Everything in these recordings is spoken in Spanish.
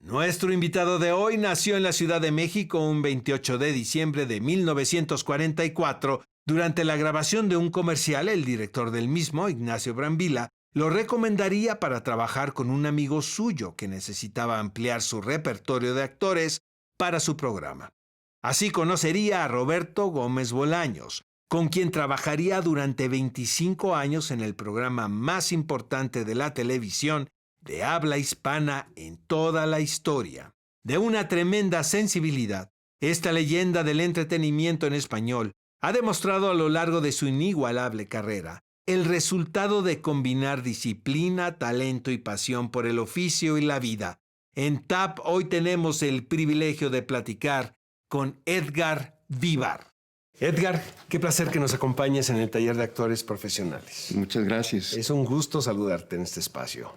Nuestro invitado de hoy nació en la Ciudad de México un 28 de diciembre de 1944. Durante la grabación de un comercial, el director del mismo, Ignacio Brambilla, lo recomendaría para trabajar con un amigo suyo que necesitaba ampliar su repertorio de actores para su programa. Así conocería a Roberto Gómez Bolaños, con quien trabajaría durante 25 años en el programa más importante de la televisión de habla hispana en toda la historia. De una tremenda sensibilidad, esta leyenda del entretenimiento en español ha demostrado a lo largo de su inigualable carrera el resultado de combinar disciplina, talento y pasión por el oficio y la vida. En TAP hoy tenemos el privilegio de platicar con Edgar Vivar. Edgar, qué placer que nos acompañes en el taller de actores profesionales. Muchas gracias. Es un gusto saludarte en este espacio.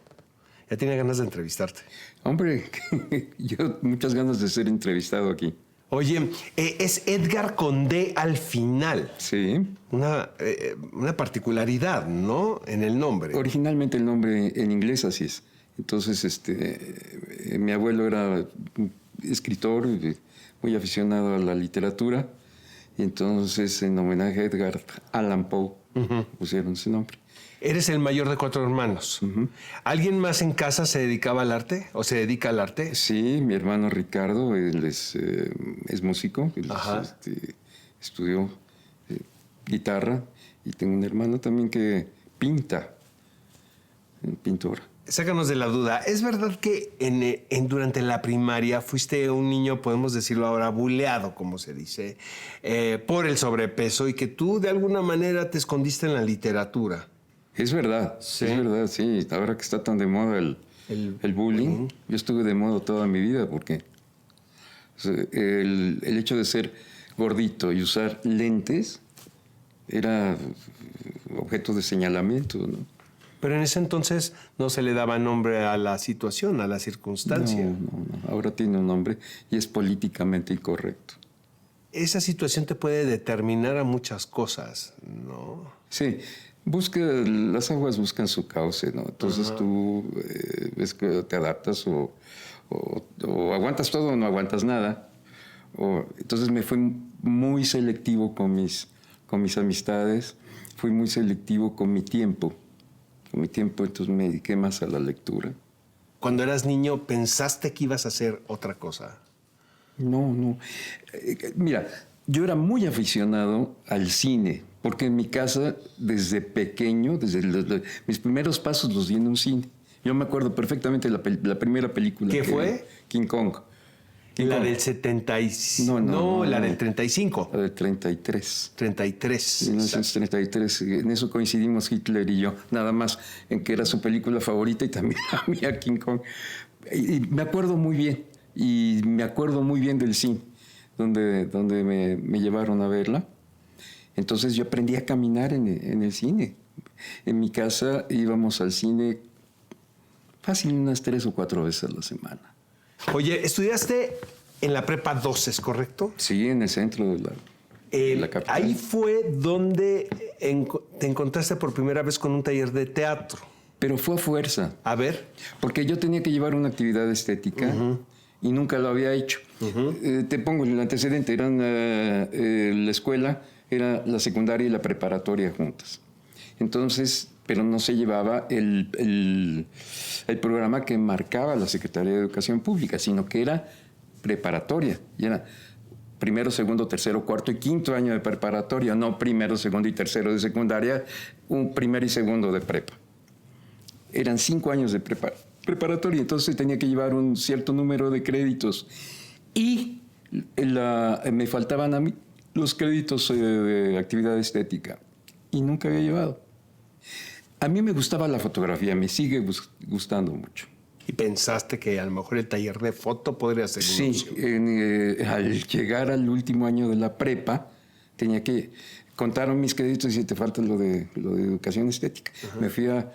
Ya tenía ganas de entrevistarte. Hombre, yo muchas ganas de ser entrevistado aquí. Oye, es Edgar con D al final. Sí. Una particularidad, ¿no? En el nombre. Originalmente el nombre en inglés así es. Entonces, mi abuelo era un escritor muy aficionado a la literatura. Y entonces, en homenaje a Edgar Allan Poe, pusieron ese nombre. Eres el mayor de 4 hermanos. ¿Alguien más en casa se dedicaba al arte o se dedica al arte? Sí, mi hermano Ricardo, él es músico, él estudió guitarra, y tengo un hermano también que pinta, pintor. Sácanos de la duda. ¿Es verdad que durante la primaria fuiste un niño, podemos decirlo ahora, buleado, como se dice, por el sobrepeso y que tú de alguna manera te escondiste en la literatura? Es verdad, sí. Es verdad, sí. Ahora que está tan de moda el bullying, yo estuve de moda toda mi vida porque el hecho de ser gordito y usar lentes era objeto de señalamiento, ¿no? Pero en ese entonces no se le daba nombre a la situación, a la circunstancia. No. Ahora tiene un nombre y es políticamente incorrecto. Esa situación te puede determinar a muchas cosas, ¿no? Sí. Las aguas buscan su cauce, ¿no? Entonces tú ves que te adaptas o aguantas todo o no aguantas nada. Entonces me fui muy selectivo con mis amistades, fui muy selectivo con mi tiempo. Entonces me dediqué más a la lectura. Cuando eras niño, ¿pensaste que ibas a hacer otra cosa? No. Mira, yo era muy aficionado al cine. Porque en mi casa, desde pequeño, mis primeros pasos los di en un cine. Yo me acuerdo perfectamente la primera película. ¿Qué fue? King Kong. ¿La del 75? No, la del 35. La del 33. 33. 1933. En eso coincidimos Hitler y yo. Nada más en que era su película favorita y también a mí a King Kong. Y me acuerdo muy bien. Y me acuerdo muy bien del cine, donde me llevaron a verla. Entonces yo aprendí a caminar en el cine. En mi casa íbamos al cine fácil unas 3 o 4 veces a la semana. Oye, estudiaste en la Prepa 2, ¿es correcto? Sí, en el centro de la capital. Ahí fue donde te encontraste por primera vez con un taller de teatro. Pero fue a fuerza. A ver. Porque yo tenía que llevar una actividad estética y nunca lo había hecho. Te pongo el antecedente. Era la escuela, era la secundaria y la preparatoria juntas. Entonces, pero no se llevaba el programa que marcaba la Secretaría de Educación Pública, sino que era preparatoria. Y era primero, segundo, tercero, cuarto y quinto año de preparatoria, no primero, segundo y tercero de secundaria, un primer y segundo de prepa. Eran 5 años de preparatoria, entonces tenía que llevar un cierto número de créditos. Y me faltaban a mí los créditos de actividad estética. Y nunca había llevado. A mí me gustaba la fotografía, me sigue gustando mucho. ¿Y pensaste que a lo mejor el taller de foto podría ser una opción? Sí, al llegar al último año de la prepa, tenía que... Contaron mis créditos y te falta lo de educación estética. Me fui a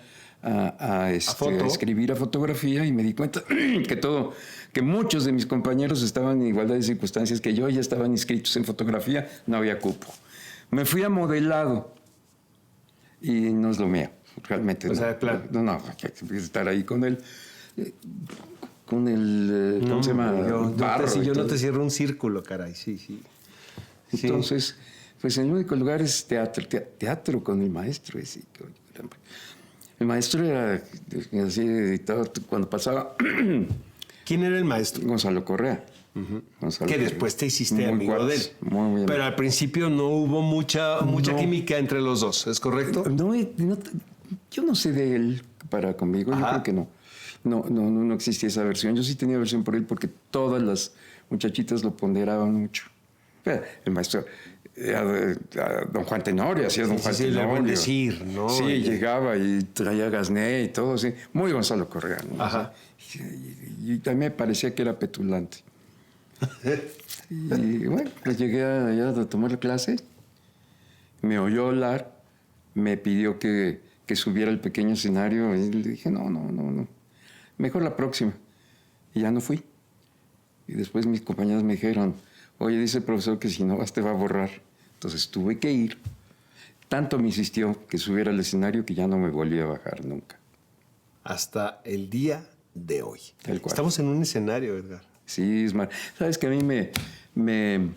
escribir a fotografía y me di cuenta que muchos de mis compañeros estaban en igualdad de circunstancias que yo, ya estaban inscritos en fotografía, no había cupo. Me fui a modelado y no es lo mío, realmente. O sea, de plan. No, hay que estar ahí con él. ¿Cómo se llama? Yo no te cierro un círculo, caray, sí. Entonces, pues el único lugar es teatro con el maestro. El maestro era así, cuando pasaba... ¿Quién era el maestro? Gonzalo Correa. Que después te hiciste amigo de él. Muy pero al principio no hubo mucha química entre los dos, ¿es correcto? Yo no sé de él para conmigo, yo creo que no. No existía esa versión. Yo sí tenía versión por él porque todas las muchachitas lo ponderaban mucho. El maestro... a don Juan Tenorio, hacía don Juan Tenorio. Le buen decir, ¿no? Sí, llegaba y traía gasné y todo, así. Muy Gonzalo Correa, ¿no? Ajá. Y también me parecía que era petulante. Y bueno, pues llegué allá a tomar la clase, me oyó hablar, me pidió que subiera al pequeño escenario y le dije, no, mejor la próxima. Y ya no fui. Y después mis compañeros me dijeron, oye, dice el profesor que si no vas te va a borrar. Entonces tuve que ir. Tanto me insistió que subiera al escenario que ya no me volví a bajar nunca. Hasta el día de hoy. Tal cual. Estamos en un escenario, Edgar. Sí, Ismar. Sabes que a mí me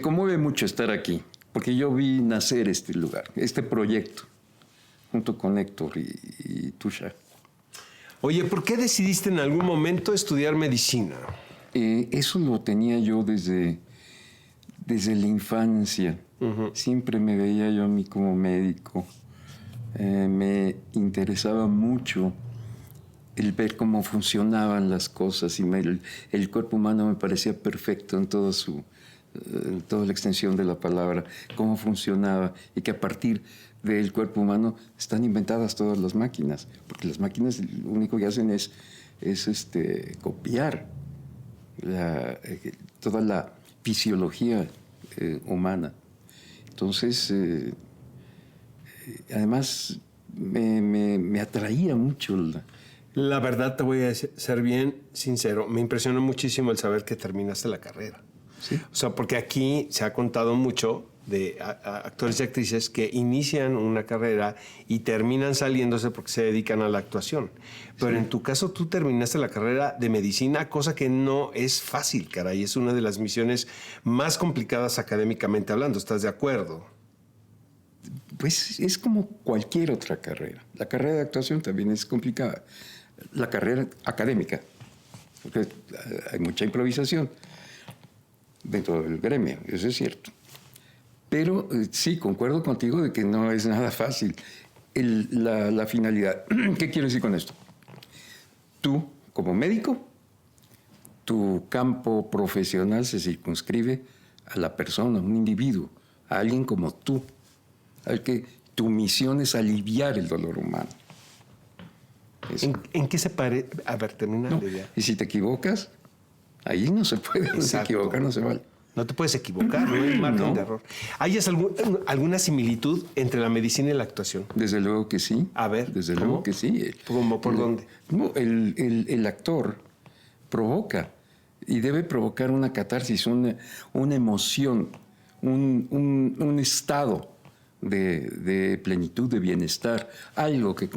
conmueve mucho estar aquí, porque yo vi nacer este lugar, este proyecto, junto con Héctor y Tusha. Oye, ¿por qué decidiste en algún momento estudiar medicina? Eso lo tenía yo desde la infancia. Siempre me veía yo a mí como médico. Me interesaba mucho el ver cómo funcionaban las cosas y el cuerpo humano me parecía perfecto en toda la extensión de la palabra, cómo funcionaba y que a partir del cuerpo humano están inventadas todas las máquinas, porque las máquinas lo único que hacen es copiar toda la fisiología humana. Entonces, además, me atraía mucho La verdad, te voy a ser bien sincero, me impresionó muchísimo el saber que terminaste la carrera. ¿Sí? O sea, porque aquí se ha contado mucho de actores y actrices que inician una carrera y terminan saliéndose porque se dedican a la actuación. Pero sí, en tu caso tú terminaste la carrera de medicina, cosa que no es fácil, caray. Es una de las misiones más complicadas académicamente hablando. ¿Estás de acuerdo? Pues es como cualquier otra carrera. La carrera de actuación también es complicada. La carrera académica, porque hay mucha improvisación dentro del gremio, eso es cierto. Pero sí, concuerdo contigo de que no es nada fácil. La finalidad. ¿Qué quiero decir con esto? Tú, como médico, tu campo profesional se circunscribe a la persona, a un individuo, a alguien como tú, al que tu misión es aliviar el dolor humano. ¿En qué se parece? A ver, termina la idea. Y si te equivocas, ahí no se puede. Exacto. Se equivoca, no se vale. No te puedes equivocar, no hay margen de error. ¿Hay alguna similitud entre la medicina y la actuación? Desde luego que sí. A ver, desde ¿cómo? luego que sí. ¿Cómo? ¿Por dónde? No, el actor provoca y debe provocar una catarsis, una emoción, un estado de plenitud, de bienestar, algo que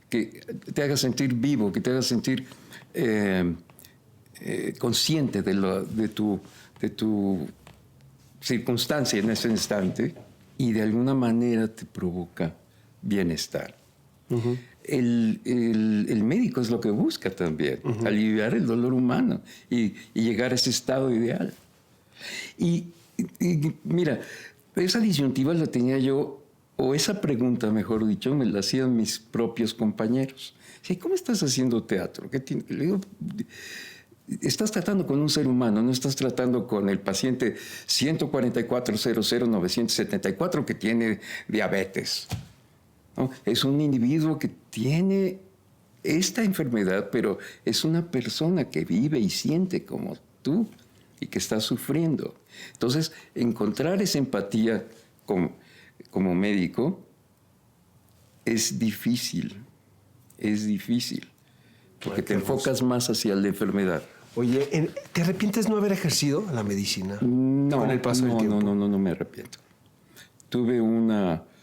te haga sentir vivo, que te haga sentir consciente de tu circunstancia en ese instante y de alguna manera te provoca bienestar. Uh-huh. El médico es lo que busca también, uh-huh, aliviar el dolor humano y llegar a ese estado ideal. Y mira, esa disyuntiva la tenía yo, o esa pregunta, mejor dicho, me la hacían mis propios compañeros. ¿Cómo estás haciendo teatro? ¿Qué tiene? Le digo, estás tratando con un ser humano, no estás tratando con el paciente 144-00-974 que tiene diabetes, ¿no? Es un individuo que tiene esta enfermedad, pero es una persona que vive y siente como tú. y que está sufriendo. Entonces, encontrar esa empatía como médico es difícil, porque te enfocas más hacia la enfermedad. Oye, ¿te arrepientes no haber ejercido la medicina? No, con el paso del tiempo. no me arrepiento. Tuve un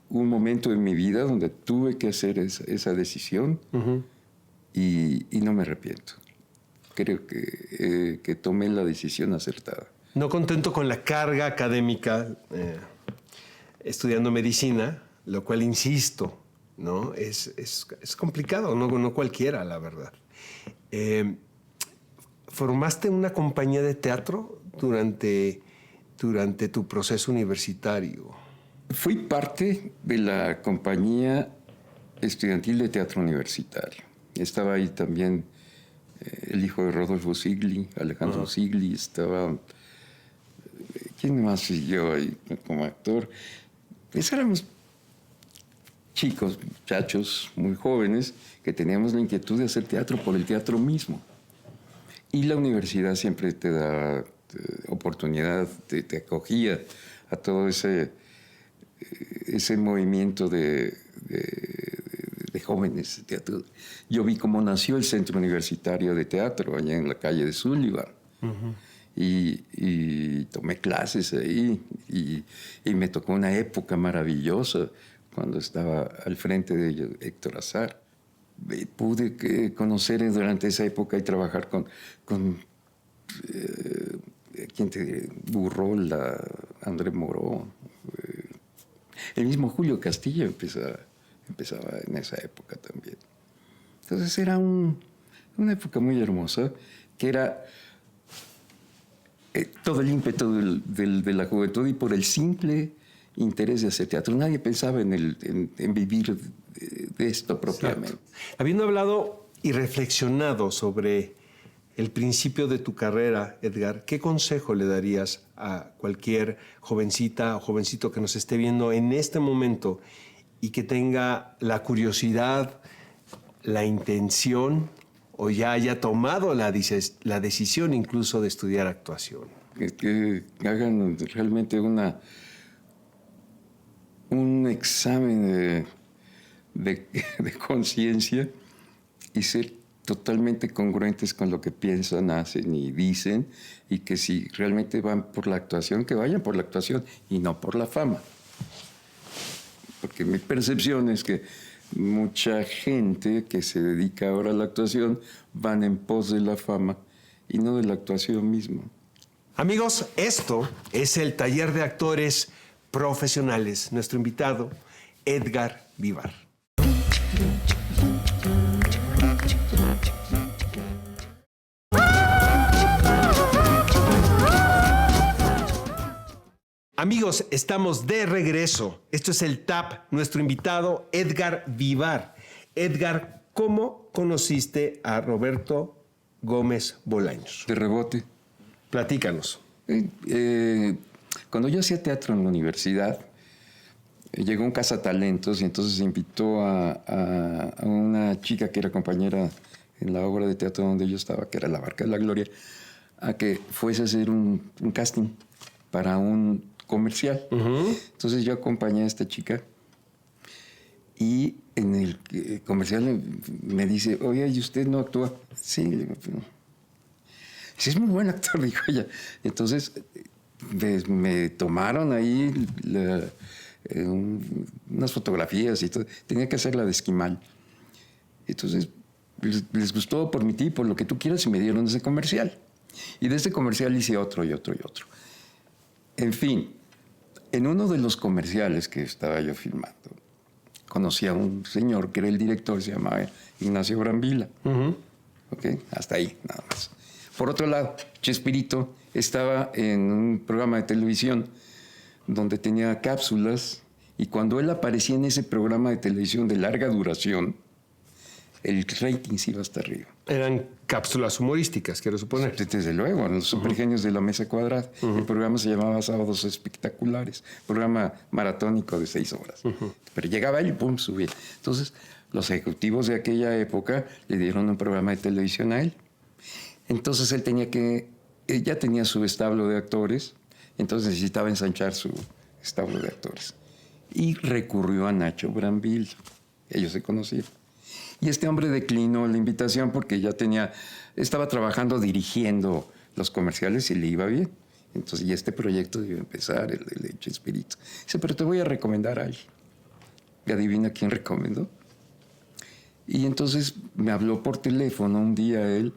momento en mi vida donde tuve que hacer esa decisión y no me arrepiento. Creo que tomé la decisión acertada. No contento con la carga académica estudiando medicina, lo cual, insisto, ¿no? Es complicado, no cualquiera, la verdad. ¿Formaste una compañía de teatro durante tu proceso universitario? Fui parte de la compañía estudiantil de teatro universitario. Estaba ahí también el hijo de Rodolfo Sigli, Alejandro Sigli, estaba... ¿Quién más siguió ahí como actor? Pues éramos chicos, muchachos muy jóvenes, que teníamos la inquietud de hacer teatro por el teatro mismo. Y la universidad siempre te da oportunidad, te acogía a todo ese movimiento de jóvenes de teatro. Yo vi cómo nació el Centro Universitario de Teatro, allá en la calle de Sullivan. Y tomé clases ahí y me tocó una época maravillosa cuando estaba al frente de ellos Héctor Azar. Pude conocer durante esa época y trabajar con ¿quién te diré? Burrola, André Moró. El mismo Julio Castillo empezaba en esa época también. Entonces era una época muy hermosa, que era todo el ímpetu de la juventud y por el simple interés de hacer teatro. Nadie pensaba en vivir de esto propiamente. Exacto. Habiendo hablado y reflexionado sobre el principio de tu carrera, Edgar, ¿qué consejo le darías a cualquier jovencita o jovencito que nos esté viendo en este momento y que tenga la curiosidad, la intención o ya haya tomado la decisión incluso de estudiar actuación? Que hagan realmente un examen de conciencia y ser totalmente congruentes con lo que piensan, hacen y dicen, y que si realmente van por la actuación, que vayan por la actuación y no por la fama. Porque mi percepción es que mucha gente que se dedica ahora a la actuación van en pos de la fama y no de la actuación misma. Amigos, esto es el Taller de Actores Profesionales. Nuestro invitado, Edgar Vivar. Amigos, estamos de regreso. Esto es el TAP, nuestro invitado, Edgar Vivar. Edgar, ¿cómo conociste a Roberto Gómez Bolaños? De rebote. Platícanos. Cuando yo hacía teatro en la universidad, llegó un cazatalentos y entonces invitó a una chica que era compañera en la obra de teatro donde yo estaba, que era La Barca de la Gloria, a que fuese a hacer un casting para un comercial. Entonces yo acompañé a esta chica y en el comercial me dice, oye, ¿y usted no actúa? Sí, le digo, sí, es muy buen actor, dijo ella. Entonces me tomaron ahí unas fotografías y todo. Tenía que hacerla de Esquimal. Entonces les gustó por mi tipo, por lo que tú quieras, y me dieron ese comercial. Y de ese comercial hice otro y otro y otro. En fin, en uno de los comerciales que estaba yo filmando, conocí a un señor que era el director, se llamaba Ignacio Brambila. ¿Okay? Hasta ahí, nada más. Por otro lado, Chespirito estaba en un programa de televisión donde tenía cápsulas y cuando él aparecía en ese programa de televisión de larga duración, el rating se iba hasta arriba. Eran cápsulas humorísticas, quiero suponer. Desde luego, los supergenios de la mesa cuadrada. El programa se llamaba Sábados Espectaculares, programa maratónico de 6 horas. Pero llegaba él y pum, subía. Entonces, los ejecutivos de aquella época le dieron un programa de televisión a él. Entonces, él tenía que ya tenía su establo de actores, entonces necesitaba ensanchar su establo de actores. Y recurrió a Nacho Brambilla. Ellos se conocieron. Y este hombre declinó la invitación porque ya estaba trabajando dirigiendo los comerciales y le iba bien. Entonces, y este proyecto iba a empezar, el de Chespirito. Dice, pero te voy a recomendar a alguien. Y adivina quién recomendó. Y entonces me habló por teléfono un día él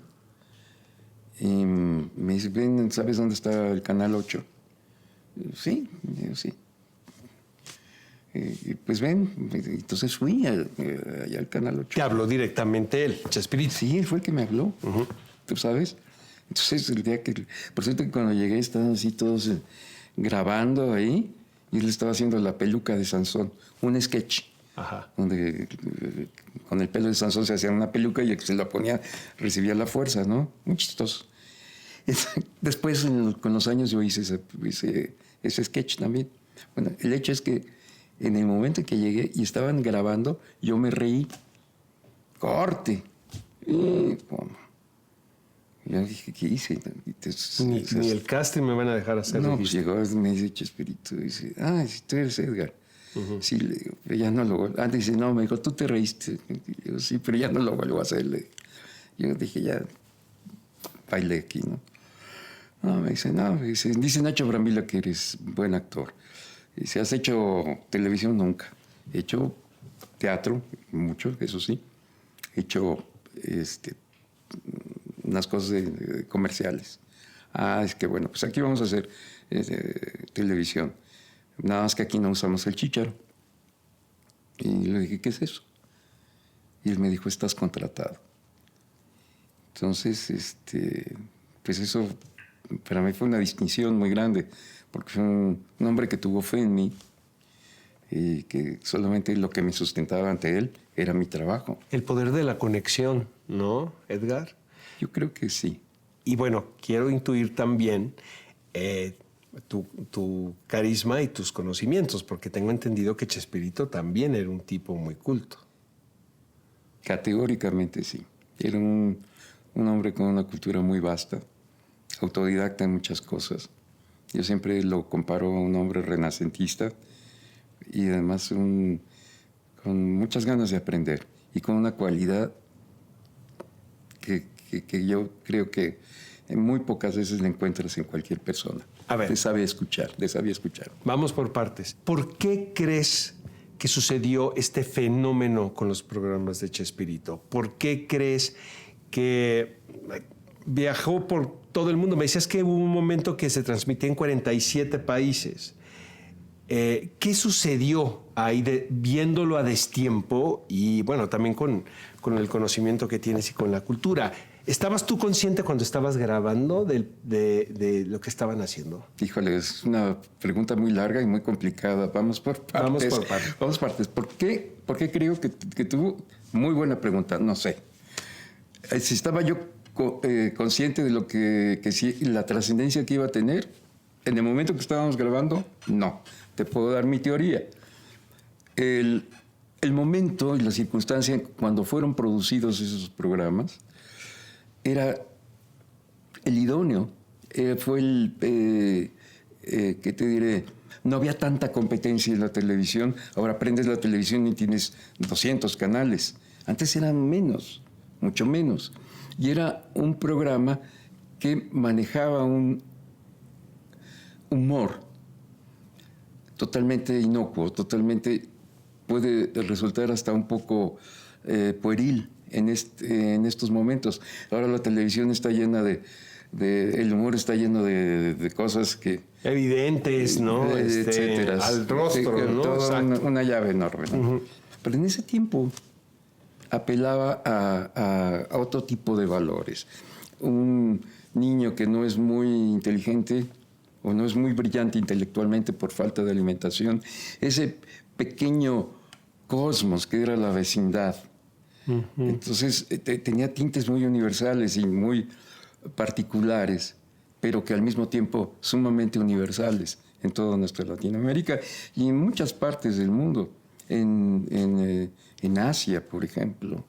y me dice, ven, ¿sabes dónde está el Canal 8? Sí, yo, sí. Y pues ven, entonces fui allá al Canal 8. Te habló directamente él, Chespirito. Sí, él fue el que me habló, tú sabes. Entonces el día que, por cierto que cuando llegué estaban así todos grabando ahí y él estaba haciendo La peluca de Sansón, un sketch. Ajá. Donde con el pelo de Sansón se hacía una peluca y el que se la ponía recibía la fuerza, ¿no? Muy chistoso. Después, con los años, yo hice ese sketch también. Bueno, el hecho es que en el momento en que llegué y estaban grabando, yo me reí. ¡Corte! Y yo dije, ¿qué hice? Ni el casting me van a dejar hacer. No, pues llegó, me dice Chespirito, dice, si tú eres Edgar. Sí, le digo, pero ya no lo vuelvo. Antes dice, no, me dijo, tú te reíste. Y yo, sí, pero ya no lo vuelvo a hacer. Yo dije, ya bailé aquí, ¿no? No, me dice Nacho Brambilla que eres buen actor. Dice, ¿has hecho televisión? Nunca. He hecho teatro, mucho, eso sí. He hecho unas cosas de comerciales. Es que bueno, pues aquí vamos a hacer televisión. Nada más que aquí no usamos el chícharo. Y le dije, ¿qué es eso? Y él me dijo, estás contratado. Entonces, pues eso para mí fue una distinción muy grande, porque fue un hombre que tuvo fe en mí y que solamente lo que me sustentaba ante él era mi trabajo. El poder de la conexión, ¿no, Edgar? Yo creo que sí. Y bueno, quiero intuir también tu carisma y tus conocimientos, porque tengo entendido que Chespirito también era un tipo muy culto. Categóricamente sí. Era un hombre con una cultura muy vasta, autodidacta en muchas cosas. Yo siempre lo comparo a un hombre renacentista y además con muchas ganas de aprender y con una cualidad que yo creo que muy pocas veces la encuentras en cualquier persona. A ver. Te sabe escuchar. Vamos por partes. ¿Por qué crees que sucedió este fenómeno con los programas de Chespirito? ¿Por qué crees que viajó por todo el mundo? Me decías que hubo un momento que se transmitía en 47 países. ¿Qué sucedió ahí viéndolo a destiempo y bueno, también con el conocimiento que tienes y con la cultura? ¿Estabas tú consciente cuando estabas grabando de lo que estaban haciendo? Híjole, es una pregunta muy larga y muy complicada. Vamos por partes. Vamos por partes. ¿Por qué creo que tuvo? Muy buena pregunta, no sé. Si estaba yo consciente de lo que sí, la trascendencia que iba a tener, en el momento que estábamos grabando, no. Te puedo dar mi teoría. El momento y la circunstancia cuando fueron producidos esos programas era el idóneo. Fue ¿qué te diré? No había tanta competencia en la televisión. Ahora prendes la televisión y tienes 200 canales. Antes eran menos, mucho menos. Y era un programa que manejaba un humor totalmente inocuo, totalmente puede resultar hasta un poco pueril en estos momentos. Ahora la televisión está llena el humor está lleno de cosas que... Evidentes, ¿no? Etcétera. Al rostro, ¿no? Toda una llave enorme, ¿no? Pero en ese tiempo apelaba a otro tipo de valores. Un niño que no es muy inteligente o no es muy brillante intelectualmente por falta de alimentación, ese pequeño cosmos que era la vecindad. Entonces tenía tintes muy universales y muy particulares, pero que al mismo tiempo sumamente universales en toda nuestra Latinoamérica y en muchas partes del mundo, en Asia, por ejemplo.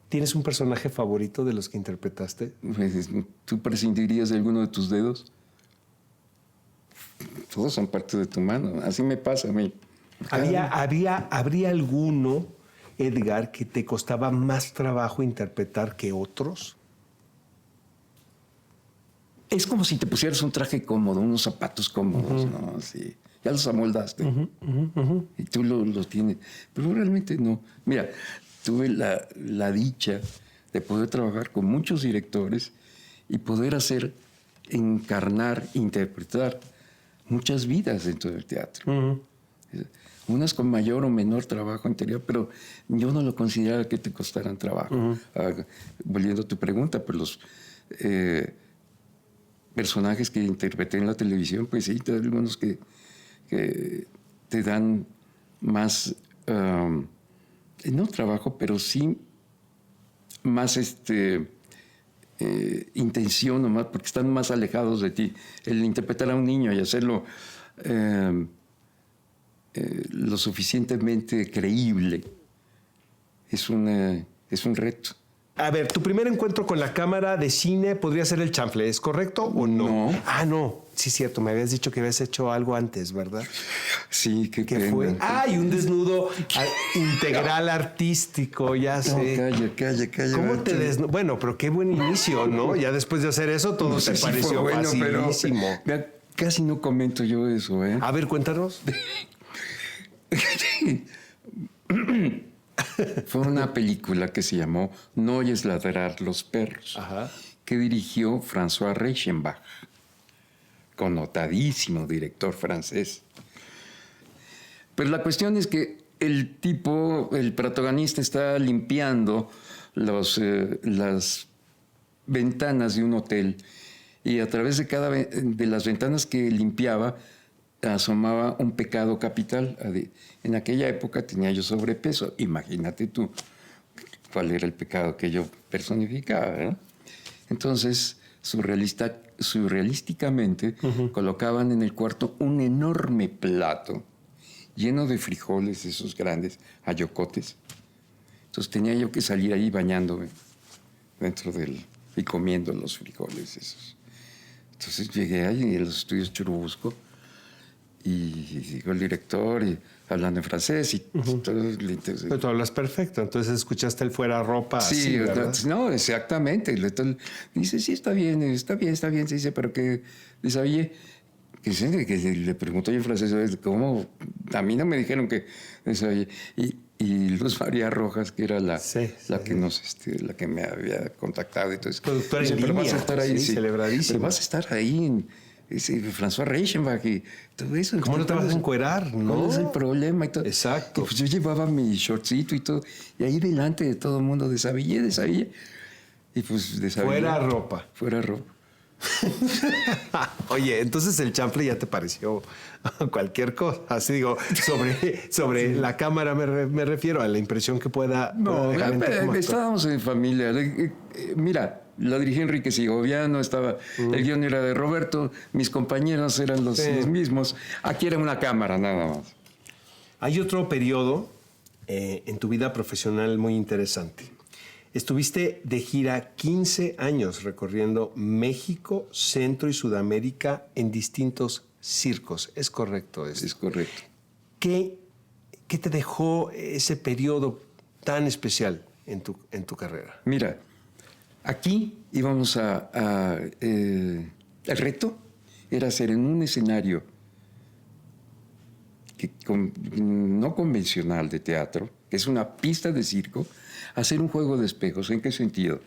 ¿Tienes un personaje favorito de los que interpretaste? Pues, ¿tú prescindirías de alguno de tus dedos? Todos son parte de tu mano. Así me pasa a mí. ¿Habría alguno, Edgar, que te costaba más trabajo interpretar que otros? Es como si te pusieras un traje cómodo, unos zapatos cómodos, ¿no? Así, ya los amoldaste. Y tú los tienes. Pero realmente no. Mira, tuve la dicha de poder trabajar con muchos directores y poder encarnar, interpretar muchas vidas dentro del teatro. Unas con mayor o menor trabajo interior, pero yo no lo consideraba que te costaran trabajo. Volviendo a tu pregunta, pues los personajes que interpreté en la televisión, pues sí, hay algunos que te dan más, no trabajo, pero sí más intención nomás, porque están más alejados de ti. El interpretar a un niño y hacerlo lo suficientemente creíble es un reto. A ver, tu primer encuentro con la cámara de cine podría ser el chanfle, ¿es correcto o no? No. Ah, no. Sí, cierto. Me habías dicho que habías hecho algo antes, ¿verdad? Sí, ¿Qué fue? Y un desnudo integral artístico, ya sé. No, calla. ¿Cómo te Bueno, pero qué buen inicio, ¿no? Ya después de hacer eso, todo No sé te si pareció fue bueno, facilísimo. pero casi no comento yo eso, ¿eh? A ver, cuéntanos. Fue una película que se llamó No oyes ladrar los perros, que dirigió François Reichenbach, connotadísimo director francés. Pero la cuestión es que el protagonista, está limpiando las ventanas de un hotel y a través de cada de las ventanas que limpiaba asomaba un pecado capital. En aquella época tenía yo sobrepeso. Imagínate tú cuál era el pecado que yo personificaba, ¿verdad? Entonces, surrealísticamente, colocaban en el cuarto un enorme plato lleno de frijoles, esos grandes, ayocotes. Entonces tenía yo que salir ahí bañándome y comiendo los frijoles esos. Entonces llegué ahí en los estudios Churubusco y llegó el director hablando en francés y todo. Pero tú hablas perfecto, entonces escuchaste el fuera ropa. Sí, así, ¿verdad? No, exactamente. Dice, sí, está bien, se dice, pero que dice, oye, que le pregunto yo en francés, ¿cómo? A mí no me dijeron que dice, oye, y Luz María Rojas, que era la que me había contactado y todo eso. Productora dice, en pero línea, vas a estar ahí, sí, celebradísima. pero vas a estar ahí François Reichenbach y todo eso. ¿Cómo no te vas a encuerar, no? ¿Cuál es el problema? Y todo. Exacto. Y pues yo llevaba mi shortcito y todo, y ahí delante de todo el mundo desabillé. Y pues desabillé. Fuera ropa. Oye, entonces el chanfle ya te pareció cualquier cosa. Así digo, sobre la cámara me refiero a la impresión que pueda dejar en ti como actor. Estábamos en familia. Mira, la dirigía Enrique Segoviano, el guion era de Roberto, mis compañeros eran los mismos. Aquí era una cámara nada más. Hay otro periodo en tu vida profesional muy interesante. Estuviste de gira 15 años recorriendo México, Centro y Sudamérica en distintos circos. ¿Es correcto eso? Es correcto. ¿Qué te dejó ese periodo tan especial en tu carrera? Mira, aquí íbamos el reto era hacer en un escenario no convencional de teatro, que es una pista de circo, hacer un juego de espejos. ¿En qué sentido?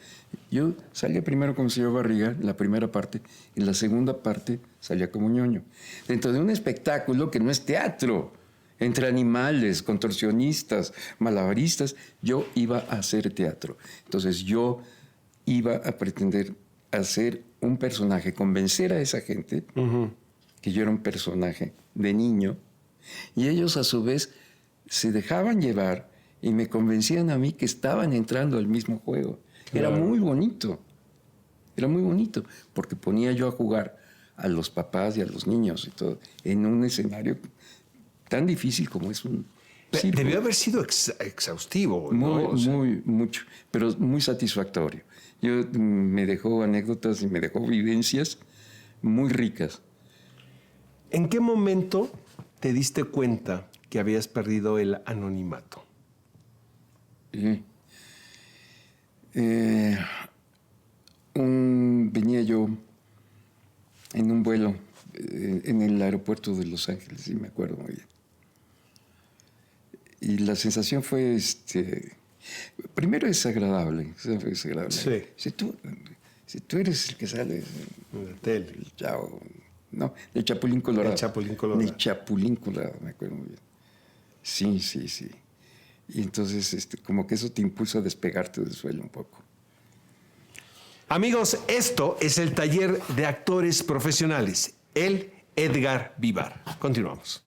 Yo salía primero como señor Barriga, en la primera parte, y en la segunda parte salía como ñoño. Dentro de un espectáculo que no es teatro, entre animales, contorsionistas, malabaristas, yo iba a hacer teatro. Entonces yo iba a pretender hacer un personaje, convencer a esa gente que yo era un personaje de niño, y ellos a su vez se dejaban llevar y me convencían a mí que estaban entrando al mismo juego. Claro. Era muy bonito, porque ponía yo a jugar a los papás y a los niños y todo en un escenario tan difícil como es un Debió haber sido exhaustivo, ¿no? Mucho, pero muy satisfactorio. Me dejó anécdotas y me dejó vivencias muy ricas. ¿En qué momento te diste cuenta que habías perdido el anonimato? Venía yo en un vuelo en el aeropuerto de Los Ángeles, sí me acuerdo muy bien. Y la sensación fue, primero es agradable. Sí. Si tú eres el que sale En la tele. el Chavo, no, el Chapulín Colorado. El Chapulín Colorado. El Chapulín Colorado, me acuerdo muy bien. Sí. Y entonces, como que eso te impulsa a despegarte del suelo un poco. Amigos, esto es el taller de actores profesionales, el Edgar Vivar. Continuamos.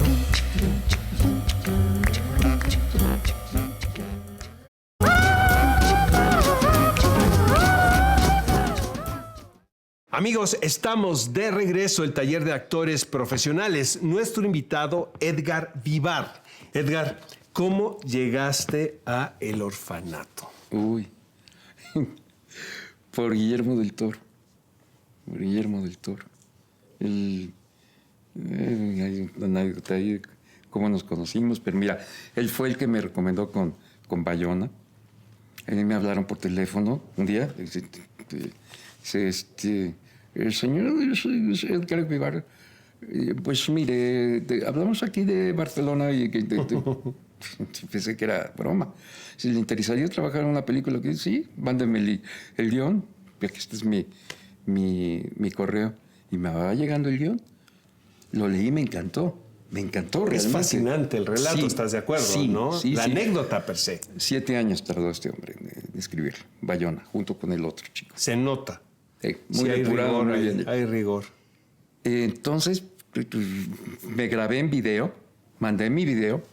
Amigos, estamos de regreso el taller de actores profesionales. Nuestro invitado, Edgar Vivar. Edgar, ¿cómo llegaste a El Orfanato? Uy, por Guillermo del Toro. Hay una anécdota ahí de cómo nos conocimos, pero mira, él fue el que me recomendó con Bayona. A mí me hablaron por teléfono un día. El señor Edgar Vivar, pues mire, hablamos aquí de Barcelona y pensé que era broma. Si le interesaría trabajar en una película, que sí, mándeme el guión, aquí este es mi correo. Y me va llegando el guión. Lo leí y me encantó realmente. Es fascinante el relato, Sí, ¿estás de acuerdo? sí, ¿no? sí, La sí. anécdota per se. 7 años tardó este hombre en escribir Bayona, junto con el otro chico. Se nota. Muy Sí, hay apurado, rigor, muy bien. hay rigor. Entonces, me grabé en video, mandé mi video,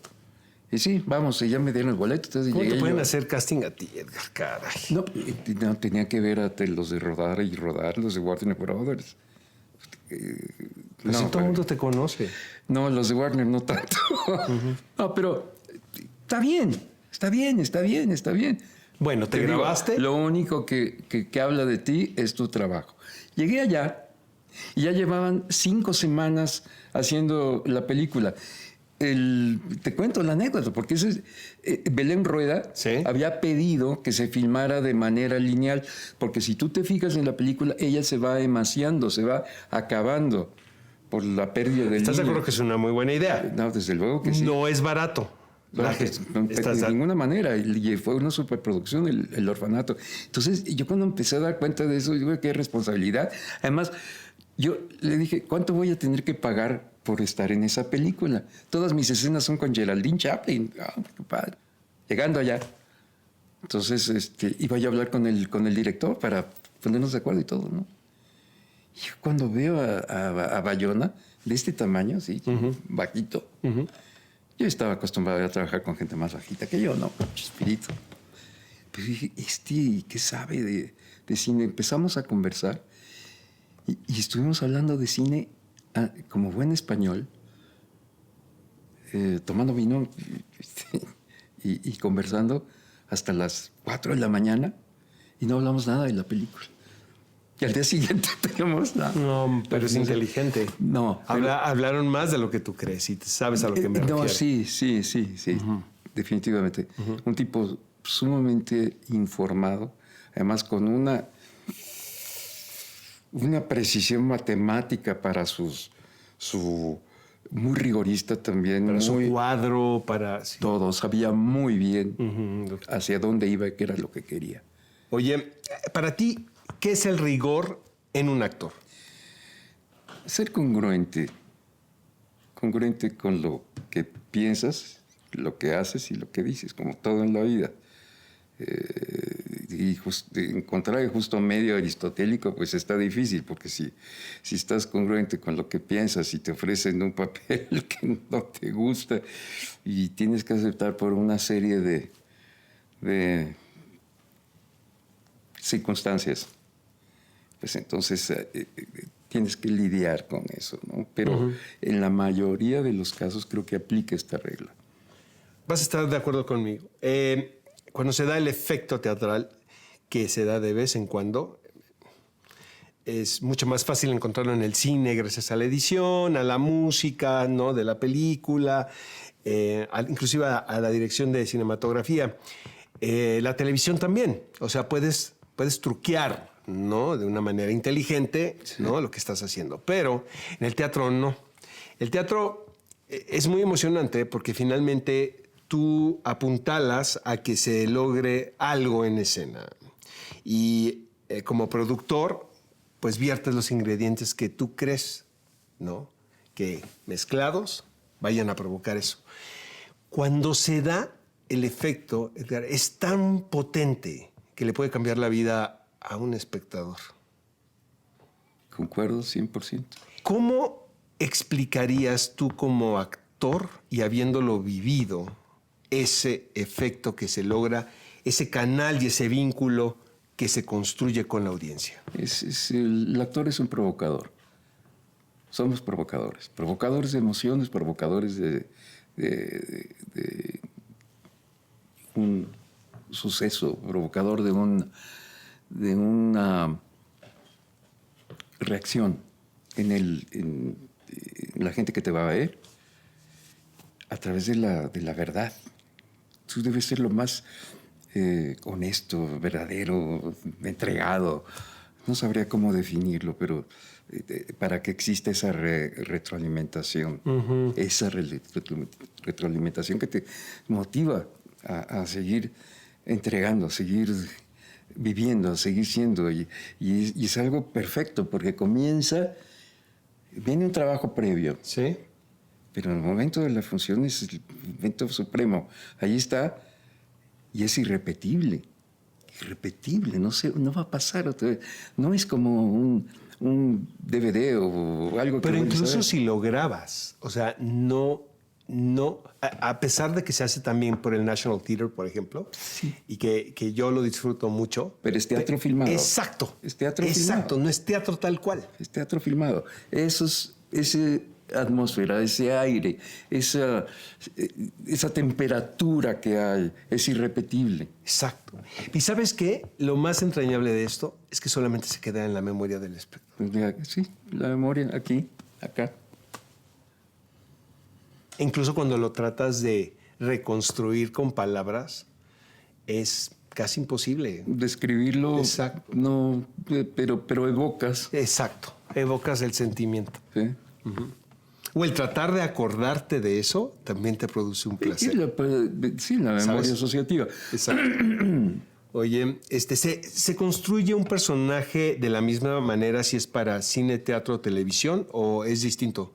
y sí, vamos, ya me dieron el boleto. Entonces ¿Cómo te llegué pueden yo. hacer casting a ti, Edgar? Caray. No, tenía que ver a los de rodar, los de Warner Brothers. Pues sí, todo el mundo te conoce. No, los de Warner no tanto. No, pero está bien. Bueno, ¿te digo, grabaste? Lo único que habla de ti es tu trabajo. Llegué allá y ya llevaban 5 semanas haciendo la película. Te cuento la anécdota, porque Belén Rueda ¿Sí? había pedido que se filmara de manera lineal, porque si tú te fijas en la película, ella se va emaciando, se va acabando por la pérdida del ¿Estás de niño. acuerdo que es una muy buena idea? No, desde luego que sí. No es barato. De ninguna manera. Y fue una superproducción el orfanato. Entonces, yo cuando empecé a dar cuenta de eso, digo, qué responsabilidad. Además, yo le dije, ¿cuánto voy a tener que pagar por estar en esa película? Todas mis escenas son con Geraldine Chaplin. Qué padre. Llegando allá. Entonces, iba yo a hablar con el director para ponernos de acuerdo y todo, ¿no? Y yo cuando veo a Bayona, de este tamaño, así, bajito, yo estaba acostumbrado a trabajar con gente más bajita que yo, ¿no? Chispirito. Pero dije, ¿qué sabe de cine? Empezamos a conversar y estuvimos hablando de cine como buen español, tomando vino y conversando hasta las 4 de la mañana y no hablamos nada de la película. Y al día siguiente teníamos nada. No, pero es inteligente. No. Hablaron más de lo que tú crees y sabes a lo que me refiero. No, sí. Definitivamente. Un tipo sumamente informado, además con una precisión matemática para muy rigorista también. Para su cuadro, para... Sí. Todo, sabía muy bien hacia dónde iba y qué era lo que quería. Oye, para ti, ¿qué es el rigor en un actor? Ser congruente con lo que piensas, lo que haces y lo que dices, como todo en la vida. Y encontrar el justo medio aristotélico, pues está difícil, porque si estás congruente con lo que piensas y te ofrecen un papel que no te gusta y tienes que aceptar por una serie de circunstancias, pues entonces tienes que lidiar con eso, ¿no? Pero en la mayoría de los casos creo que aplica esta regla. vas a estar de acuerdo conmigo. Cuando se da el efecto teatral, que se da de vez en cuando, es mucho más fácil encontrarlo en el cine gracias a la edición, a la música, ¿no?, de la película, inclusive a la dirección de cinematografía. La televisión también, o sea, puedes truquear, ¿no?, de una manera inteligente, ¿no?, lo que estás haciendo. Pero en el teatro no. El teatro es muy emocionante porque finalmente tú apuntalas a que se logre algo en escena. Y como productor, pues viertes los ingredientes que tú crees, ¿no?, que mezclados vayan a provocar eso. Cuando se da el efecto, Edgar, es tan potente que le puede cambiar la vida a un espectador. Concuerdo 100%. ¿Cómo explicarías tú como actor y habiéndolo vivido ese efecto que se logra, ese canal y ese vínculo que se construye con la audiencia? El actor es un provocador. Somos provocadores. Provocadores de emociones, provocadores de un suceso, provocador de una reacción en la gente que te va a ver a través de la verdad. Tú debes ser lo más honesto, verdadero, entregado. No sabría cómo definirlo, pero para que exista esa retroalimentación, esa retroalimentación que te motiva a seguir entregando, a seguir viviendo, a seguir siendo. Y es algo perfecto, porque viene un trabajo previo. Sí. Pero en el momento de la función es el momento supremo. Ahí está, y es irrepetible. Irrepetible, no va a pasar otra vez. No es como un DVD o algo que... Pero incluso si lo grabas, o sea, no, a pesar de que se hace también por el National Theatre, por ejemplo, sí, y que yo lo disfruto mucho. Pero es teatro filmado. Exacto. Es teatro filmado. Exacto, no es teatro tal cual. Es teatro filmado. Esa atmósfera, ese aire, esa temperatura que hay, es irrepetible. Exacto. ¿Y sabes qué? Lo más entrañable de esto es que solamente se queda en la memoria del espectador. Sí, la memoria aquí, acá. Incluso cuando lo tratas de reconstruir con palabras, es casi imposible. Describirlo, exacto, no, pero evocas. Exacto, evocas el sentimiento. Sí. O el tratar de acordarte de eso también te produce un placer. Sí, la memoria ¿sabes? asociativa. Exacto. Oye, ¿se construye un personaje de la misma manera si es para cine, teatro o televisión o es distinto?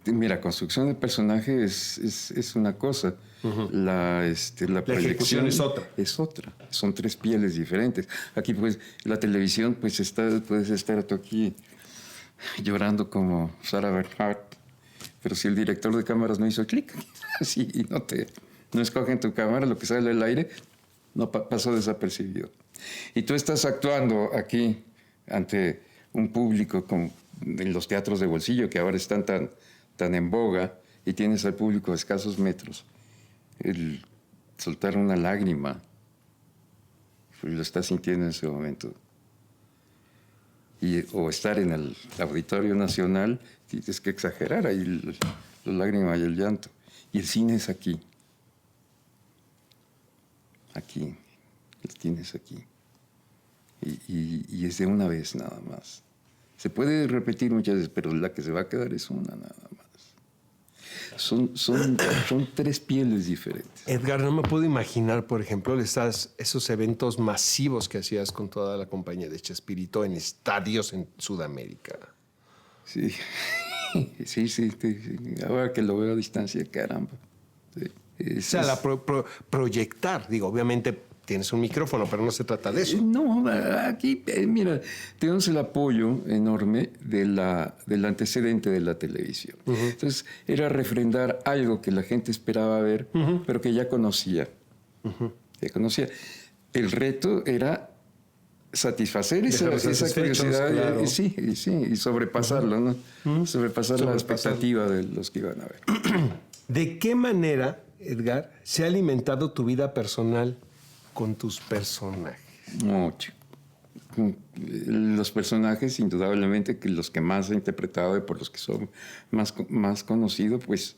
Mira, construcción de personaje es una cosa. La ejecución es otra. Es otra. Son tres pieles diferentes. Aquí, pues, la televisión, pues, puedes estar tú aquí llorando como Sarah Bernhardt, pero si el director de cámaras no hizo clic, así, y no escogen tu cámara, lo que sale del aire, no pasó desapercibido. Y tú estás actuando aquí ante un público en los teatros de bolsillo que ahora están tan en boga, y tienes al público a escasos metros. El soltar una lágrima, lo estás sintiendo en ese momento. O estar en el Auditorio Nacional, tienes que exagerar ahí la lágrima y el llanto. Y el cine es aquí. Aquí. Lo tienes aquí. Y es de una vez nada más. Se puede repetir muchas veces, pero la que se va a quedar es una nada más. Son tres pieles diferentes. Edgar, no me puedo imaginar, por ejemplo, esos eventos masivos que hacías con toda la compañía de Chespirito en estadios en Sudamérica. Sí. Sí. Ahora que lo veo a distancia, caramba. Sí. Proyectar, digo, obviamente tienes un micrófono, pero no se trata de eso. No, aquí, mira, tenemos el apoyo enorme del antecedente de la televisión. Entonces, era refrendar algo que la gente esperaba ver, pero que ya conocía. Ya conocía. El reto era satisfacer esa curiosidad, claro. y sobrepasarlo, ¿no? Sobrepasar la expectativa de los que iban a ver. ¿De qué manera Edgar, se ha alimentado tu vida personal con tus personajes? Mucho. Los personajes, indudablemente, que los que más he interpretado y por los que son más conocidos, pues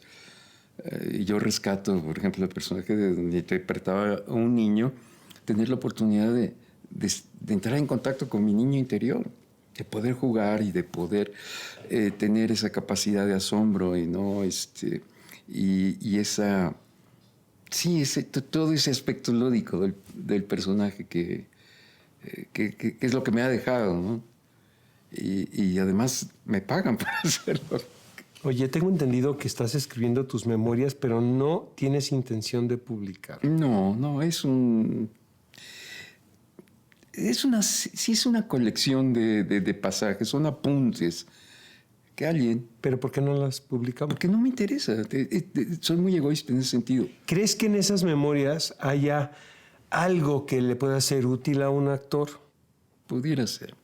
yo rescato, por ejemplo, el personaje de donde interpretaba a un niño, tener la oportunidad de entrar en contacto con mi niño interior, de poder jugar y de poder tener esa capacidad de asombro y no y esa todo ese aspecto lúdico del personaje que es lo que me ha dejado, ¿no? Y además me pagan por hacerlo. Oye, tengo entendido que estás escribiendo tus memorias, pero no tienes intención de publicar. No, sí es una colección de pasajes, son apuntes que alguien... ¿Pero por qué no las publicamos? Porque no me interesa, soy muy egoísta en ese sentido. ¿Crees que en esas memorias haya algo que le pueda ser útil a un actor? Pudiera ser.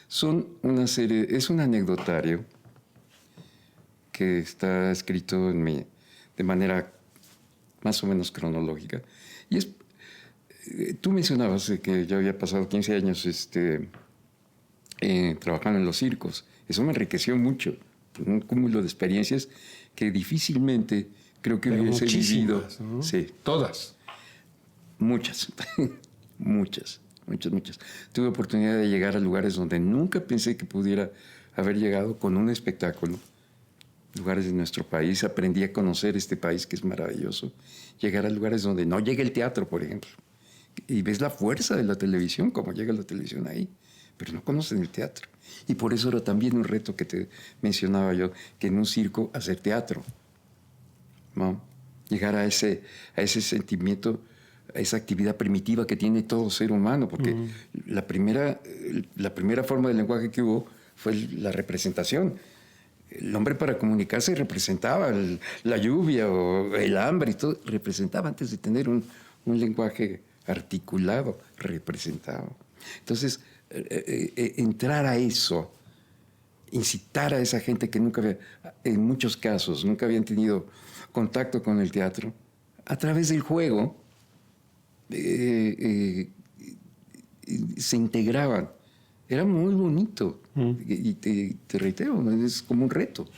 Son una serie, es un anecdotario que está escrito de manera más o menos cronológica. Y tú mencionabas que yo había pasado 15 años trabajando en los circos. Eso me enriqueció mucho, un cúmulo de experiencias que difícilmente creo que hubiese vivido. ¿No? Sí. Todas. Muchas. Tuve oportunidad de llegar a lugares donde nunca pensé que pudiera haber llegado con un espectáculo. Lugares de nuestro país, aprendí a conocer este país que es maravilloso. Llegar a lugares donde no llega el teatro, por ejemplo. Y ves la fuerza de la televisión, cómo llega la televisión ahí, pero no conocen el teatro. Y por eso era también un reto que te mencionaba yo, que en un circo hacer teatro, ¿no? Llegar a ese sentimiento, a esa actividad primitiva que tiene todo ser humano, porque la primera forma del lenguaje que hubo fue la representación. El hombre, para comunicarse, representaba la lluvia o el hambre y todo, representaba antes de tener un lenguaje articulado, representaba. Entonces, entrar a eso, incitar a esa gente que nunca había, en muchos casos, nunca habían tenido contacto con el teatro, a través del juego, se integraban. Era muy bonito. Y te reitero, es como un reto.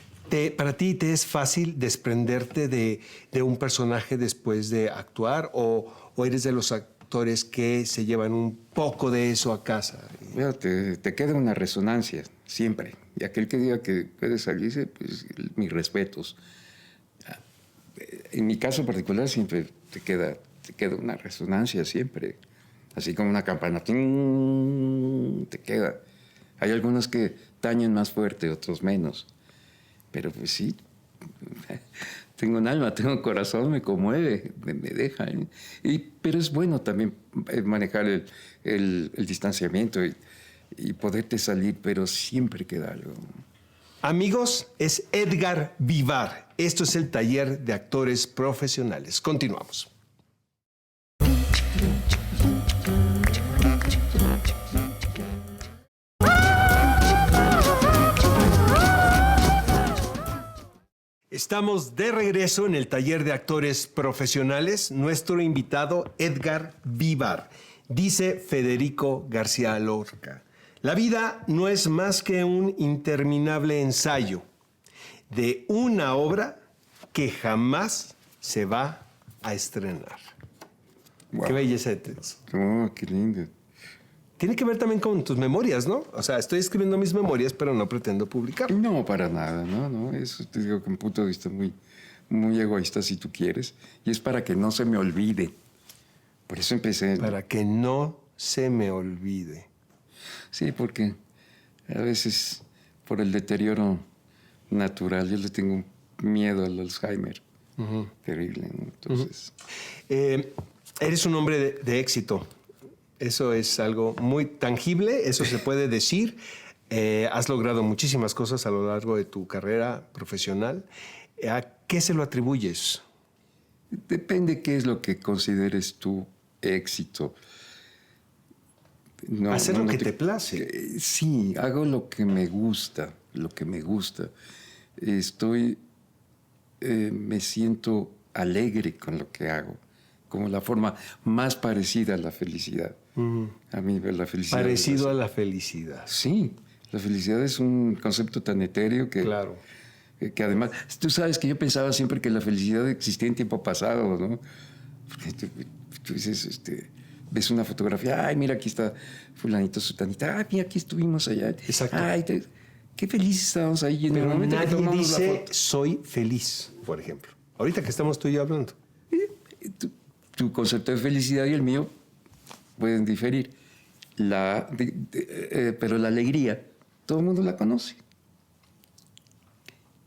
¿Para ti te es fácil desprenderte de un personaje después de actuar o eres de los actores que se llevan un poco de eso a casa? Bueno, te queda una resonancia, siempre. Y aquel que diga que puede salirse, pues mis respetos. En mi caso particular siempre te queda una resonancia, siempre. Así como una campana, ¡ting!, te queda. Hay algunos que tañen más fuerte, otros menos. Pero pues sí, tengo un alma, tengo un corazón, me conmueve, me deja. Pero es bueno también manejar el distanciamiento y poderte salir, pero siempre queda algo. Amigos, es Edgar Vivar. Esto es el taller de actores profesionales. Continuamos. Estamos de regreso en el taller de actores profesionales. Nuestro invitado, Edgar Vivar. Dice Federico García Lorca: la vida no es más que un interminable ensayo de una obra que jamás se va a estrenar. Wow. Qué belleza de texto. Oh, qué lindo. Tiene que ver también con tus memorias, ¿no? O sea, estoy escribiendo mis memorias, pero no pretendo publicarlas. No, para nada, no. Eso te digo que un punto de vista muy, muy egoísta, si tú quieres. Y es para que no se me olvide. Por eso empecé. Para que no se me olvide. Sí, porque a veces por el deterioro natural yo le tengo miedo al Alzheimer. Terrible, ¿no? Entonces... Eres un hombre de éxito. Eso es algo muy tangible, eso se puede decir. Has logrado muchísimas cosas a lo largo de tu carrera profesional. ¿A qué se lo atribuyes? Depende qué es lo que consideres tu éxito. Hacer lo que te place. Sí, hago lo que me gusta, Estoy me siento alegre con lo que hago, como la forma más parecida a la felicidad. A mí la felicidad... Parecido a la felicidad. Sí, la felicidad es un concepto tan etéreo que... Claro. Que además, tú sabes que yo pensaba siempre que la felicidad existía en tiempo pasado, ¿no? Porque tú dices, ves una fotografía, ay, mira, aquí está fulanito, sutanita, ay, mira, aquí estuvimos allá. Exacto. Ay, qué felices estábamos ahí. En el Pero momento que nadie tomamos la dice, foto. soy feliz, por ejemplo. Ahorita que estamos tú y yo hablando. Tu concepto de felicidad y el mío pueden diferir. Pero la alegría, todo el mundo la conoce.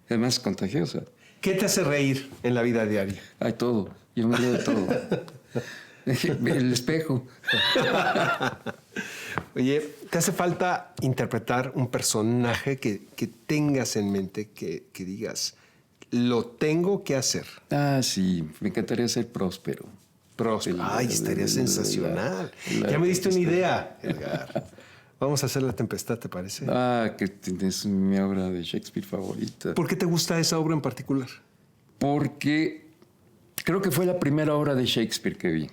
Además, es contagiosa. ¿Qué te hace reír en la vida diaria? Hay todo. Yo me río de todo. El espejo. Oye, ¿te hace falta interpretar un personaje que tengas en mente, que digas, lo tengo que hacer? Ah, sí. Me encantaría ser próspero. Próspero. Ay, estaría sensacional. Ya me diste una idea, Edgar. Vamos a hacer La Tempestad, ¿te parece? Ah, que es mi obra de Shakespeare favorita. ¿Por qué te gusta esa obra en particular? Porque creo que fue la primera obra de Shakespeare que vi.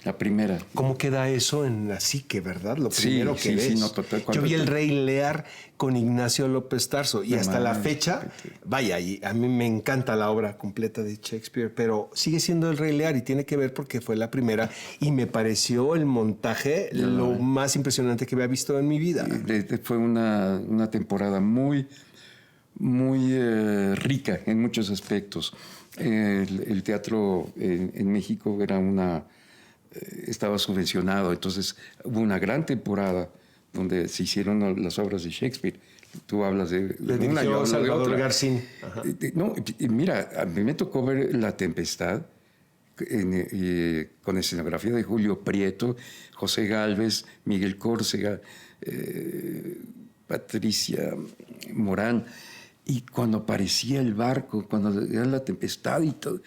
La primera. ¿Cómo queda eso en la psique, verdad? Lo primero que ves. Sí, no, total. Yo vi El Rey Lear con Ignacio López Tarso y hasta la fecha, vaya, y a mí me encanta la obra completa de Shakespeare, pero sigue siendo El Rey Lear y tiene que ver porque fue la primera y me pareció el montaje lo más impresionante que había visto en mi vida. Fue una temporada muy, muy rica en muchos aspectos. El teatro en México estaba subvencionado, entonces hubo una gran temporada donde se hicieron las obras de Shakespeare. Tú hablas de una, yo hablo Salvador de otra. Garcín. No, mira, a mí me tocó ver La Tempestad con escenografía de Julio Prieto, José Gálvez, Miguel Córcega, Patricia Morán. Y cuando aparecía el barco, cuando era la tempestad y todo,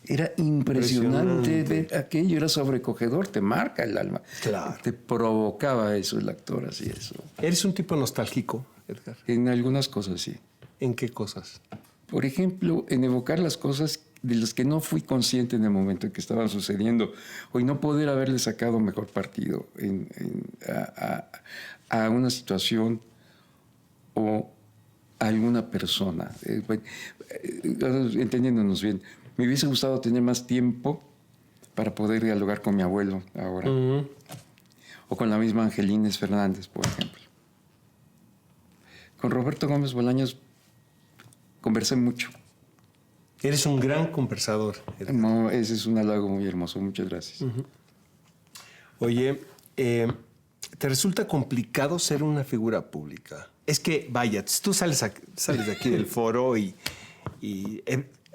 era impresionante ver aquello, era sobrecogedor, te marca el alma. Claro. Te provocaba eso el actor, así eso. ¿Eres un tipo nostálgico, Edgar? En algunas cosas sí. ¿En qué cosas? Por ejemplo, en evocar las cosas de las que no fui consciente en el momento en que estaban sucediendo, o en no poder haberle sacado mejor partido a una situación o a alguna persona. Entendiéndonos bien, me hubiese gustado tener más tiempo para poder dialogar con mi abuelo ahora, o con la misma Angelines Fernández, por ejemplo. Con Roberto Gómez Bolaños conversé mucho. Eres un gran conversador, Edgar. No, ese es un halago muy hermoso. Muchas gracias. Oye, ¿te resulta complicado ser una figura pública? Es que, vaya, tú sales de aquí del foro y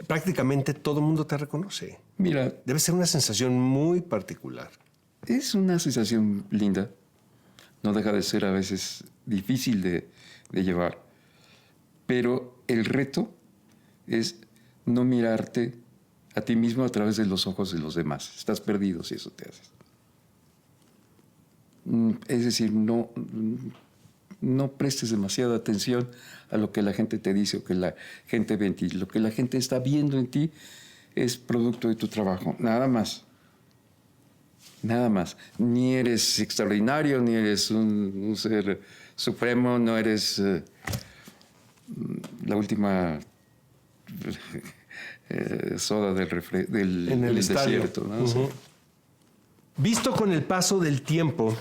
prácticamente todo el mundo te reconoce. Mira, Debe ser una sensación muy particular. es una sensación linda. No deja de ser a veces difícil de llevar. Pero el reto es no mirarte a ti mismo a través de los ojos de los demás. Estás perdido si eso te haces. Es decir, no prestes demasiada atención a lo que la gente te dice o que la gente ve en ti. Lo que la gente está viendo en ti es producto de tu trabajo. Nada más. Nada más. Ni eres extraordinario, ni eres un ser supremo, no eres la última soda del desierto, ¿no? Sí. Visto con el paso del tiempo,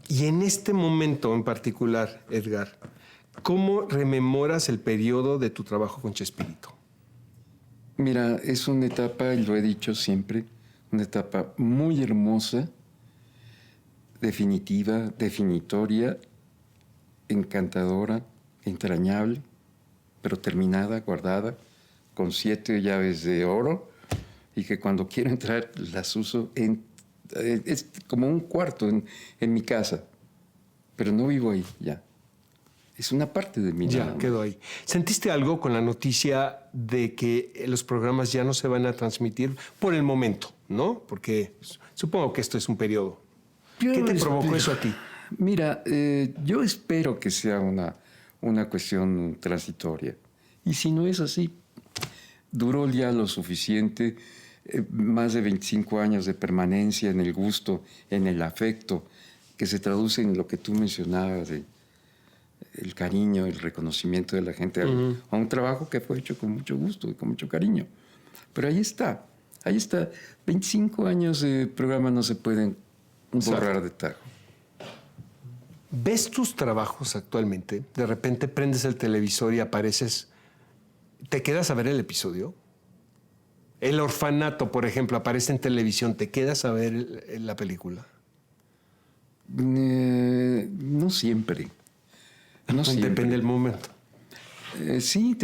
y en este momento en particular, Edgar, ¿cómo rememoras el periodo de tu trabajo con Chespirito? Mira, es una etapa, y lo he dicho siempre, una etapa muy hermosa, definitiva, definitoria, encantadora, entrañable, pero terminada, guardada, con 7 llaves de oro, y que cuando quiero entrar las uso es como un cuarto en mi casa, pero no vivo ahí ya. Es una parte de mí. Ya, quedó ahí. ¿Sentiste algo con la noticia de que los programas ya no se van a transmitir por el momento, no? Porque supongo que esto es un periodo. ¿Qué te provocó eso a ti? Mira, yo espero que sea una cuestión transitoria Y si no es así, duró ya lo suficiente, más de 25 años de permanencia en el gusto, en el afecto, que se traduce en lo que tú mencionabas, de el cariño, el reconocimiento de la gente a un trabajo que fue hecho con mucho gusto y con mucho cariño. Pero ahí está. 25 años de programa no se pueden borrar de tajo. ¿Ves tus trabajos actualmente? De repente prendes el televisor y apareces. ¿Te quedas a ver el episodio? El orfanato, por ejemplo, aparece en televisión. ¿Te quedas a ver la película? No siempre. No siempre. Depende del momento. Sí,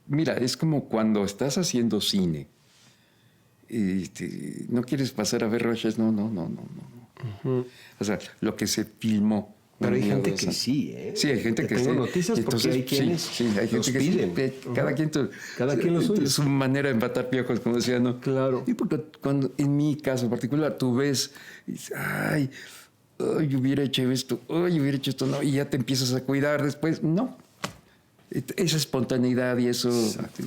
mira, es como cuando estás haciendo cine y no quieres pasar a ver Rushes, no. O sea, lo que se filmó. Pero hay gente que sí, ¿eh? Sí, hay gente que sí. Tengo noticias porque hay quienes sí, hay gente que piden. Sí, cada quien lo suyo. su manera de empatar piojos, como decía, ¿no? Claro. Y porque cuando, en mi caso en particular, tú ves, y dices, ay, hubiera hecho esto, hubiera hecho esto, no, y ya te empiezas a cuidar después. No. Esa espontaneidad y eso. Exacto.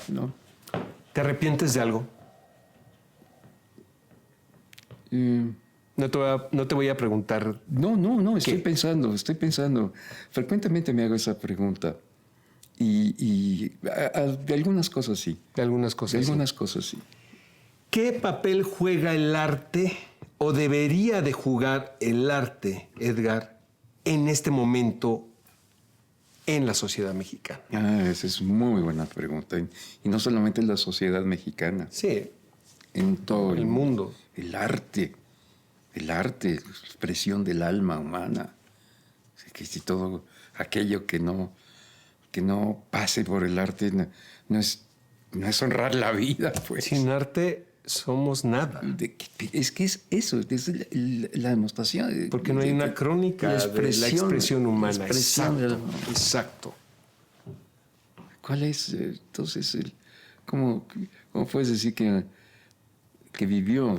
¿No? ¿Te arrepientes de algo? No te voy a preguntar. No, estoy pensando. Frecuentemente me hago esa pregunta. Y de algunas cosas sí. De algunas cosas. Sí. ¿Qué papel juega el arte o debería de jugar el arte, Edgar, en este momento en la sociedad mexicana? Esa es muy buena pregunta. Y no solamente en la sociedad mexicana. Sí. En todo el mundo. El arte, la expresión del alma humana. Que si todo aquello que no pase por el arte no es honrar la vida, pues. Sin arte somos nada. Es que es eso, es la demostración. Porque no hay una crónica de la expresión humana. Exacto. ¿Cuál es entonces cómo puedes decir que vivió?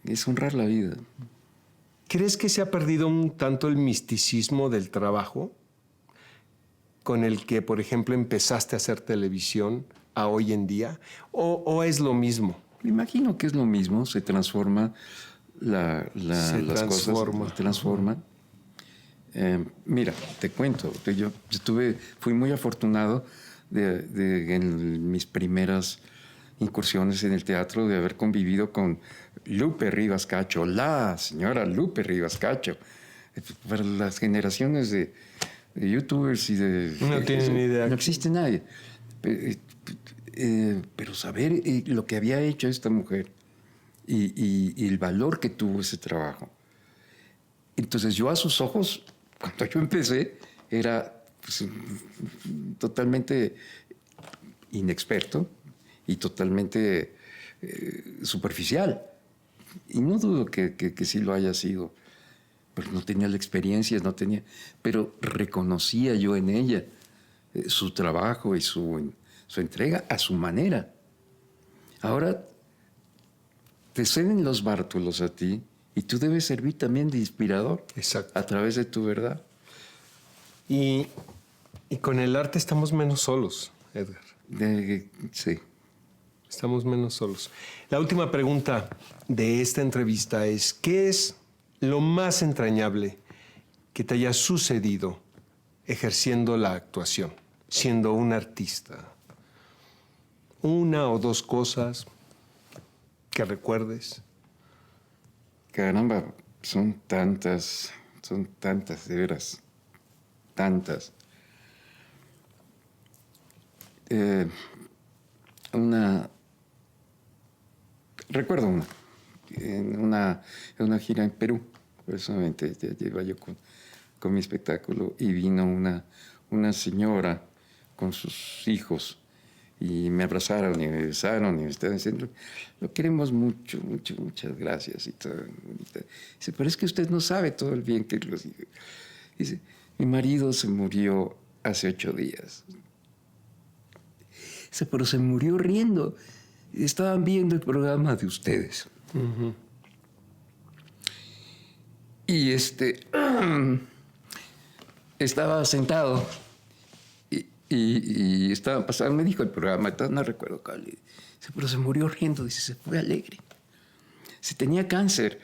Es honrar la vida. ¿Crees que se ha perdido un tanto el misticismo del trabajo con el que, por ejemplo, empezaste a hacer televisión a hoy en día? ¿O es lo mismo? Me imagino que es lo mismo, se transforma las cosas. Se transforman. Mira, te cuento, yo fui muy afortunado en mis primeras incursiones en el teatro de haber convivido con Lupe Rivas Cacho, la señora Lupe Rivas Cacho. Para las generaciones de youtubers y de... No tienen ni idea. No existe nadie. Pero saber lo que había hecho esta mujer y el valor que tuvo ese trabajo. Entonces yo a sus ojos, cuando yo empecé, era pues, totalmente inexperto y totalmente superficial. Y no dudo que sí lo haya sido. Pero no tenía la experiencia, pero reconocía yo en ella su trabajo y su entrega a su manera. Ahora te ceden los bártulos a ti y tú debes servir también de inspirador. Exacto. A través de tu verdad. Y con el arte estamos menos solos, Edgar. Sí. Estamos menos solos. La última pregunta de esta entrevista es, ¿qué es lo más entrañable que te haya sucedido ejerciendo la actuación, siendo un artista? Una o dos cosas que recuerdes. Caramba, son tantas, de veras, tantas. Recuerdo en una gira en Perú, personalmente, iba yo con mi espectáculo y vino una señora con sus hijos y me abrazaron y me besaron y me estaban diciendo, lo queremos mucho, mucho, muchas gracias. Y todo. Dice, pero es que usted no sabe todo el bien que los... Dice, mi marido se murió hace 8 días. Dice, pero se murió riendo. Estaban viendo el programa de ustedes. Uh-huh. Y estaba sentado y y estaba pasando, me dijo el programa, no recuerdo cuál. Dice, pero se murió riendo, dice, se fue alegre. Se tenía cáncer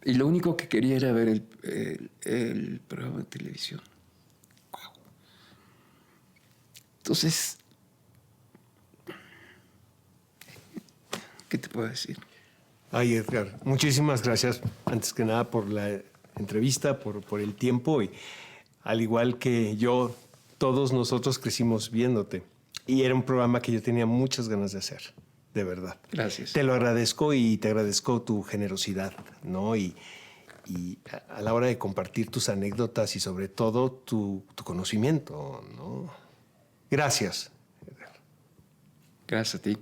y lo único que quería era ver el programa de televisión. Wow. Entonces, ¿qué te puedo decir? Ay, Edgar, muchísimas gracias, antes que nada, por la entrevista, por el tiempo. Y al igual que yo, todos nosotros crecimos viéndote. Y era un programa que yo tenía muchas ganas de hacer, de verdad. Gracias. Te lo agradezco y te agradezco tu generosidad, ¿no? Y a la hora de compartir tus anécdotas y sobre todo tu conocimiento, ¿no? Gracias, Edgar. Gracias a ti.